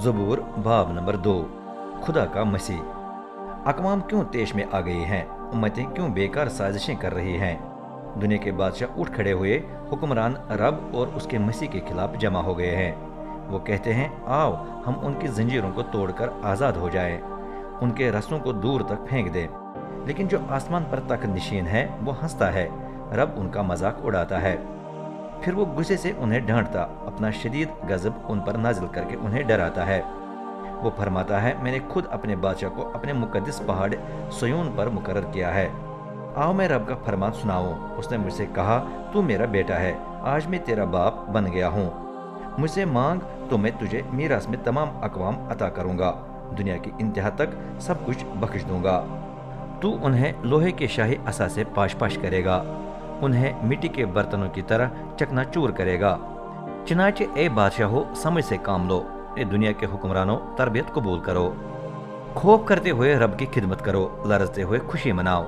ज़बूर बाब नंबर 2। खुदा का मसीह। अक़वाम क्यों तेश में आ गई हैं, उम्मतें क्यों बेकार साजिशें कर रही हैं। दुनिया के बादशाह उठ खड़े हुए, हुक्मरान रब और उसके मसीह के खिलाफ जमा हो गए हैं। वो कहते हैं, आओ हम उनकी जंजीरों को तोड़कर आज़ाद हो जाएं, उनके रस्सों को दूर तक फेंक दें। लेकिन जो आसमान पर तक निशीन है वो हंसता है, रब उनका मजाक उड़ाता है। फिर वो गुस्से से उन्हें डांटता, अपना शदीद गज़ब उन पर नाजिल करके उन्हें डराता है। वो फरमाता है, मैंने खुद अपने बादशाह को अपने मुकद्दस पहाड़ सयोन पर मुकर्रर किया है। आओ मैं रब का फरमान सुनाऊं। उसने मुझसे कहा, तू मेरा बेटा है, आज मैं तेरा बाप बन गया हूँ। मुझसे मांग तो मैं तुझे मीरास में तमाम अक़वाम अता करूँगा, दुनिया की इंतहा तक सब कुछ बख्श दूंगा। तू उन्हें लोहे के शाही असा से पाश पाश करेगा, उन्हें मिट्टी के बर्तनों की तरह चकनाचूर करेगा। चनाचे ए बादशाह हो, समझ से काम लो, ए दुनिया के हुक्मरानों तरबियत कबूल करो। खौफ करते हुए रब की खिदमत करो, लरजते हुए खुशी मनाओ।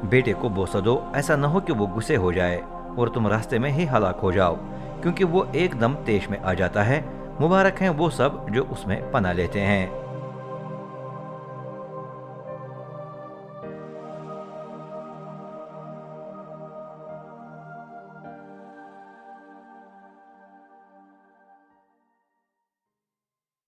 बेटे को बोसा दो, ऐसा न हो कि वो गुस्से हो जाए और तुम रास्ते में ही हलाक हो जाओ, क्योंकि वो एकदम तेश में आ जाता है। मुबारक हैं वो सब जो उसमें पना लेते हैं।